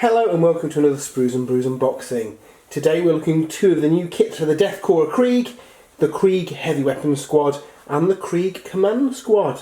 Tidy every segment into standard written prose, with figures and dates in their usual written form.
Hello and welcome to another Sprues and Brews unboxing. Today we're looking at two of the new kits for the Death Korps of Krieg, the Krieg Heavy Weapons Squad and the Krieg Command Squad.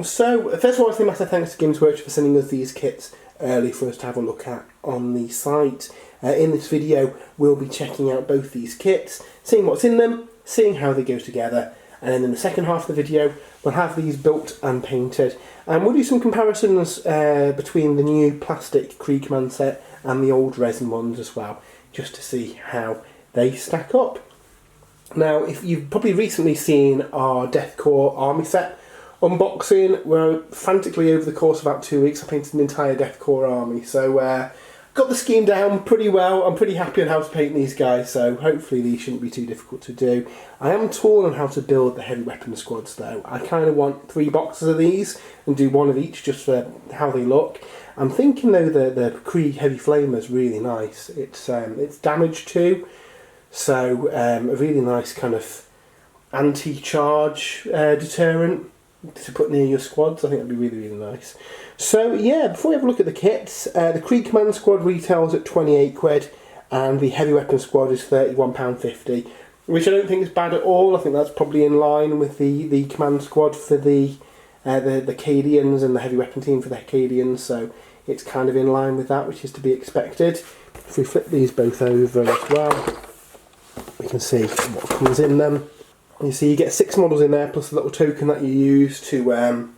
So, first of all, I want to say massive thanks to Games Workshop for sending us these kits early for us to have a look at on the site. In this video we'll be checking out both these kits, seeing what's in them, seeing how they go together, and then in the second half of the video we'll have these built and painted. And we'll do some comparisons between the new plastic Krieg Command set and the old resin ones as well, just to see how they stack up. Now, if you've probably recently seen our Death Korps army set unboxing, where frantically over the course of about 2 weeks I painted an entire Death Korps army. So got the scheme down pretty well. I'm pretty happy on how to paint these guys, so hopefully these shouldn't be too difficult to do. I am torn on how to build the heavy weapon squads though. I kind of want 3 boxes of these and do one of each just for how they look. I'm thinking though the Krieg Heavy Flamer is really nice. It's damage too, so a really nice kind of anti-charge deterrent to put near your squads. I think that'd be really, really nice. So yeah, before we have a look at the kits, the Krieg Command Squad retails at 28 quid and the Heavy Weapon Squad is £31.50, which I don't think is bad at all. I think that's probably in line with the Command Squad for the Acadians and the Heavy Weapon team for the Acadians, so it's kind of in line with that, which is to be expected. If we flip these both over as well, we can see what comes in them. You see you get 6 models in there plus a little token that you use to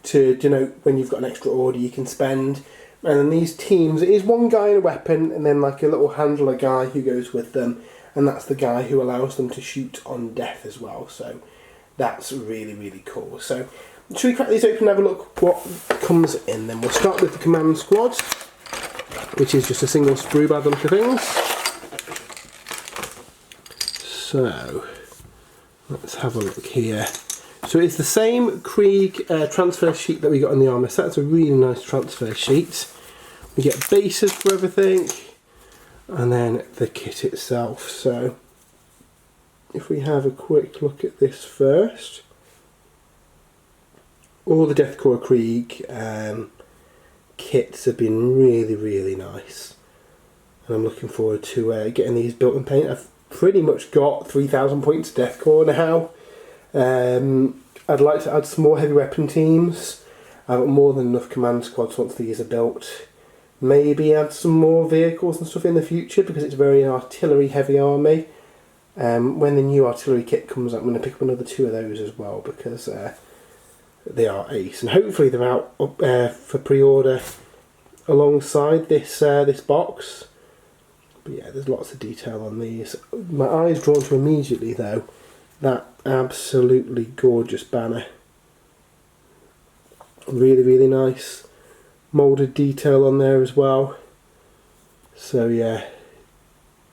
denote when you've got an extra order you can spend. And then these teams, it is one guy and a weapon and then like a little handler guy who goes with them, and that's the guy who allows them to shoot on death as well, so that's really, really cool. So should we crack these open and have a look what comes in then? We'll start with the Command Squad, which is just a single sprue by the look of things. So let's have a look here. So it's the same Krieg transfer sheet that we got on the armour set. It's a really nice transfer sheet. We get bases for everything and then the kit itself. So if we have a quick look at this first, all the Death Korps of Krieg kits have been really, really nice, and I'm looking forward to getting these built and painted. I've pretty much got 3,000 points Death Korps now. I'd like to add some more heavy weapon teams. I've got more than enough command squads once these are built. Maybe add some more vehicles and stuff in the future because it's a very artillery heavy army. When the new artillery kit comes out, I'm going to pick up another 2 of those as well because they are ace, and hopefully they're out for pre-order alongside this box. But yeah, there's lots of detail on these. My eye's drawn to immediately though that absolutely gorgeous banner. Really, really nice moulded detail on there as well. So yeah,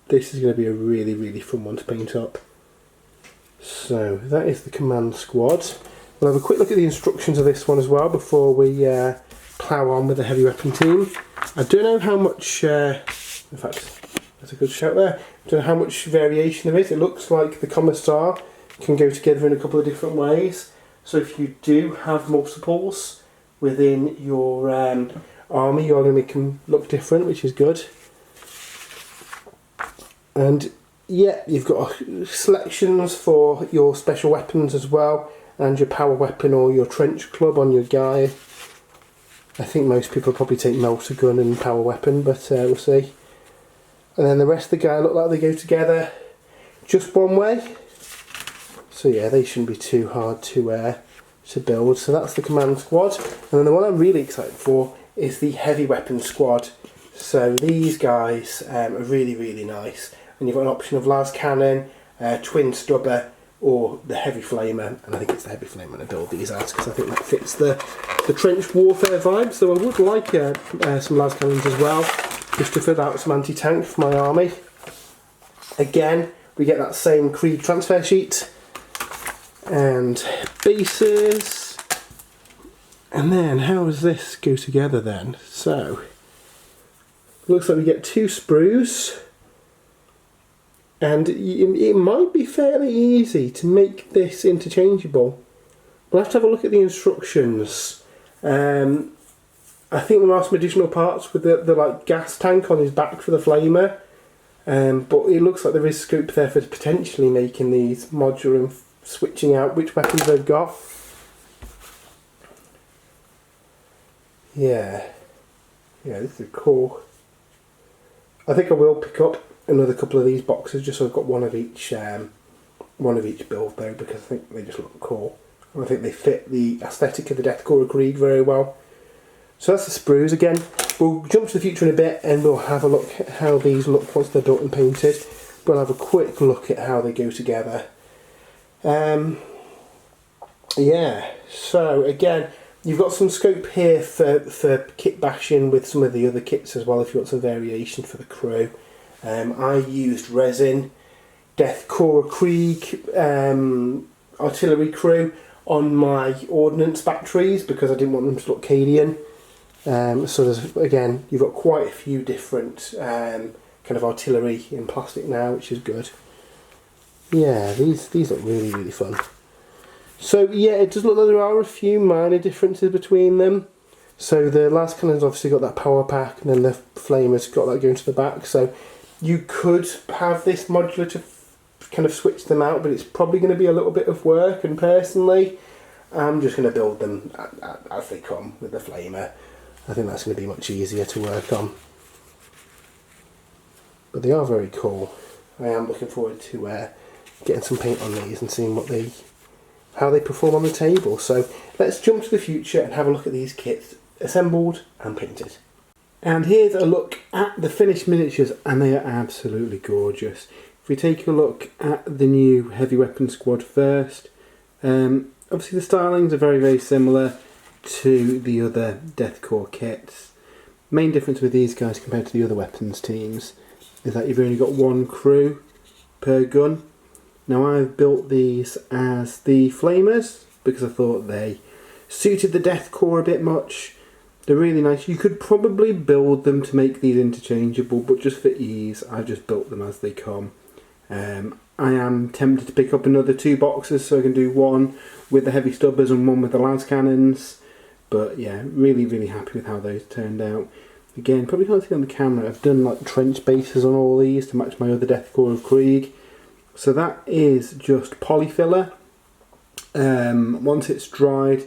this is going to be a really, really fun one to paint up. So that is the Command Squad. We'll have a quick look at the instructions of this one as well before we plough on with the heavy weapon team. I don't know how much, in fact, that's a good shout there. I don't know how much variation there is. It looks like the Commissar can go together in a couple of different ways. So if you do have multiples within your army, you're going to make them look different, which is good. And yeah, you've got selections for your special weapons as well, and your power weapon or your trench club on your guy. I think most people probably take melter gun and power weapon, but we'll see. And then the rest of the guy look like they go together just one way. So yeah, they shouldn't be too hard to build. So that's the Command Squad. And then the one I'm really excited for is the Heavy Weapon Squad. So these guys are really, really nice. And you've got an option of las cannon, twin stubber, or the Heavy Flamer. And I think it's the Heavy Flamer to build these as because I think that fits the trench warfare vibe. So I would like some las cannons as well, just to fill out some anti-tank for my army. Again, we get that same Krieg transfer sheet and bases. And then how does this go together then? So looks like we get 2 sprues, and it might be fairly easy to make this interchangeable. We'll have to have a look at the instructions. I think there are some additional parts with the like gas tank on his back for the flamer, but it looks like there is scope there for potentially making these modular and switching out which weapons they've got. Yeah, this is cool. I think I will pick up another couple of these boxes just so I've got one of each build though, because I think they just look cool. And I think they fit the aesthetic of the Death Korps of Krieg very well. So that's the sprues again. We'll jump to the future in a bit and we'll have a look at how these look once they're built and painted. We'll have a quick look at how they go together. Yeah, so again, you've got some scope here for kit bashing with some of the other kits as well if you want some variation for the crew. I used resin, Death Korps of Krieg, artillery crew on my ordnance batteries because I didn't want them to look Cadian. So there's, again, you've got quite a few different kind of artillery in plastic now, which is good. Yeah, these look really, really fun. So yeah, it does look like there are a few minor differences between them. So the last cannon's obviously got that power pack, and then the flamer's got that going to the back. So you could have this modular to kind of switch them out, but it's probably going to be a little bit of work, and personally I'm just going to build them as they come with the flamer. I think that's going to be much easier to work on. But they are very cool. I am looking forward to getting some paint on these and seeing how they perform on the table. So let's jump to the future and have a look at these kits assembled and painted. And here's a look at the finished miniatures, and they are absolutely gorgeous. If we take a look at the new heavy weapon squad first, obviously the stylings are very, very similar to the other Death Korps kits. Main difference with these guys compared to the other weapons teams is that you've only got one crew per gun. Now I've built these as the flamers because I thought they suited the Death Korps a bit much. They're really nice. You could probably build them to make these interchangeable, but just for ease I've just built them as they come. I am tempted to pick up another 2 boxes so I can do one with the heavy stubbers and one with the las cannons. But yeah, really, really happy with how those turned out. Again, probably can't see on the camera, I've done like trench bases on all these to match my other Death Korps of Krieg. So that is just polyfiller. Once it's dried,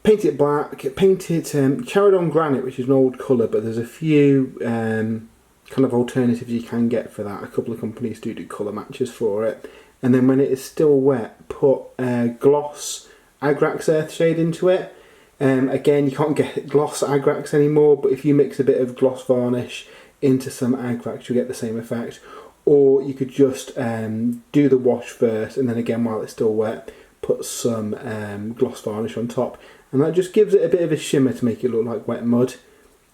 paint it black, paint it Charadon granite, which is an old colour, but there's a few kind of alternatives you can get for that. A couple of companies do colour matches for it. And then when it is still wet, put gloss Agrax Earthshade into it. Again, you can't get gloss Agrax anymore, but if you mix a bit of gloss varnish into some Agrax, you'll get the same effect. Or you could just do the wash first, and then again, while it's still wet, put some gloss varnish on top. And that just gives it a bit of a shimmer to make it look like wet mud.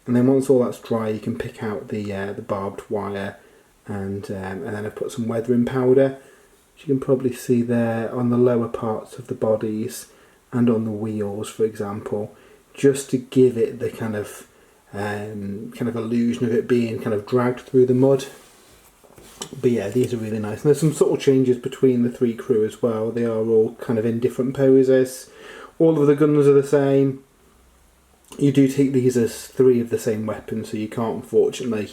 And then once all that's dry, you can pick out the barbed wire, and then I've put some weathering powder, which you can probably see there on the lower parts of the bodies and on the wheels, for example, just to give it the kind of illusion of it being kind of dragged through the mud. But yeah, these are really nice. And there's some subtle changes between the 3 crew as well. They are all kind of in different poses. All of the guns are the same. You do take these as 3 of the same weapon, so you can't unfortunately,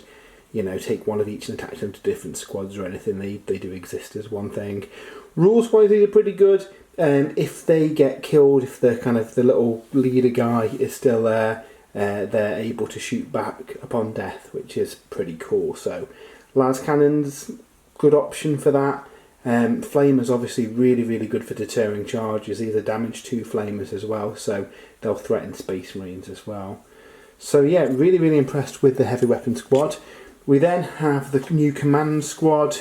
take one of each and attach them to different squads or anything. They do exist as one thing. Rules wise, these are pretty good. If they get killed, if the little leader guy is still there, they're able to shoot back upon death, which is pretty cool. So las cannons, good option for that. Flamers obviously really, really good for deterring charges. These are damage 2 flamers as well, so they'll threaten space marines as well. So yeah, really, really impressed with the heavy weapon squad. We then have the new command squad.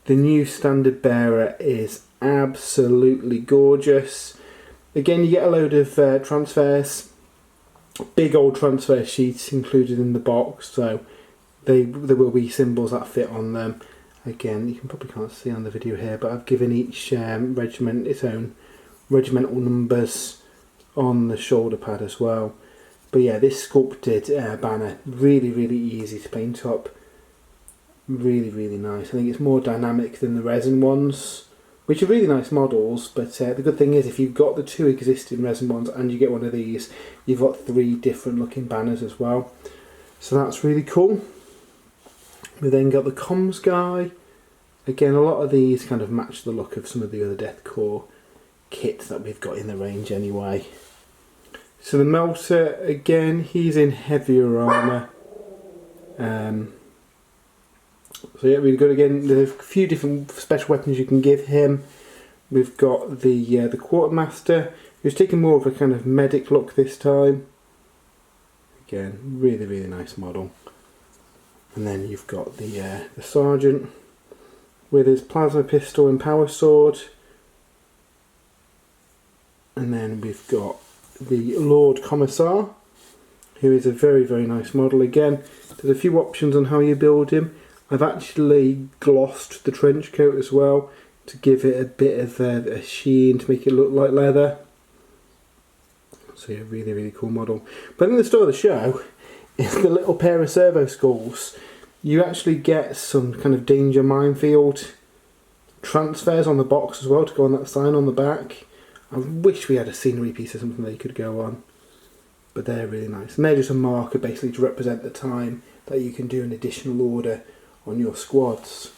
The new standard bearer is absolutely gorgeous. Again, you get a load of transfers, big old transfer sheets included in the box, so there will be symbols that fit on them. Again, you probably can't see on the video here, but I've given each regiment its own regimental numbers on the shoulder pad as well. But yeah, this sculpted banner, really, really easy to paint up. Really, really nice. I think it's more dynamic than the resin ones, which are really nice models, but the good thing is if you've got the 2 existing resin ones and you get one of these, you've got 3 different looking banners as well. So that's really cool. We then got the comms guy. Again, a lot of these kind of match the look of some of the other Death Korps kits that we've got in the range anyway. So the Melter, again, he's in heavier armour. So yeah, we've got, again, there's a few different special weapons you can give him. We've got the Quartermaster, who's taking more of a kind of medic look this time. Again, really, really nice model. And then you've got the Sergeant with his plasma pistol and power sword. And then we've got the Lord Commissar, who is a very, very nice model. Again, there's a few options on how you build him. I've actually glossed the trench coat as well to give it a bit of a sheen to make it look like leather. So yeah, really, really cool model. But I think the star of the show is the little pair of servo skulls. You actually get some kind of danger minefield transfers on the box as well to go on that sign on the back. I wish we had a scenery piece or something they could go on, but they're really nice. And they're just a marker basically to represent the time that you can do an additional order on your squads.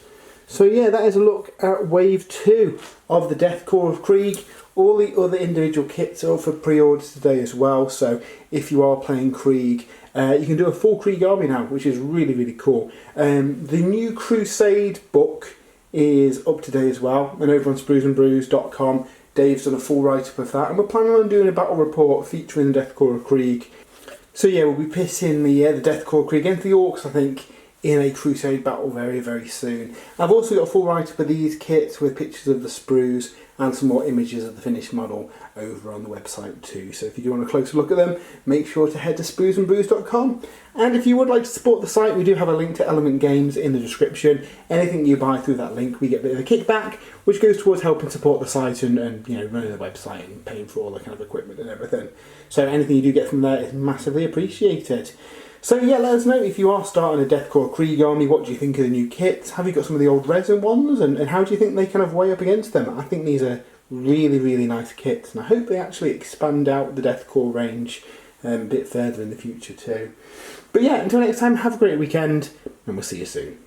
So yeah, that is a look at Wave 2 of the Death Korps of Krieg. All the other individual kits are up for pre-orders today as well, so if you are playing Krieg, you can do a full Krieg army now, which is really, really cool. The new Crusade book is up today as well, and over on spruesandbrews.com, Dave's done a full write-up of that, and we're planning on doing a battle report featuring the Death Korps of Krieg. So yeah, we'll be pitting the Death Korps of Krieg against the Orcs, I think, in a Crusade battle very, very soon. I've also got a full write-up of these kits with pictures of the sprues and some more images of the finished model over on the website too. So if you do want a closer look at them, make sure to head to spruesandbrews.com. And if you would like to support the site, we do have a link to Element Games in the description. Anything you buy through that link, we get a bit of a kickback, which goes towards helping support the site and you know, running the website and paying for all the kind of equipment and everything. So anything you do get from there is massively appreciated. So yeah, let us know if you are starting a Death Korps Krieg army. What do you think of the new kits? Have you got some of the old resin ones? And how do you think they kind of weigh up against them? I think these are really, really nice kits, and I hope they actually expand out the Death Korps range a bit further in the future too. But yeah, until next time, have a great weekend, and we'll see you soon.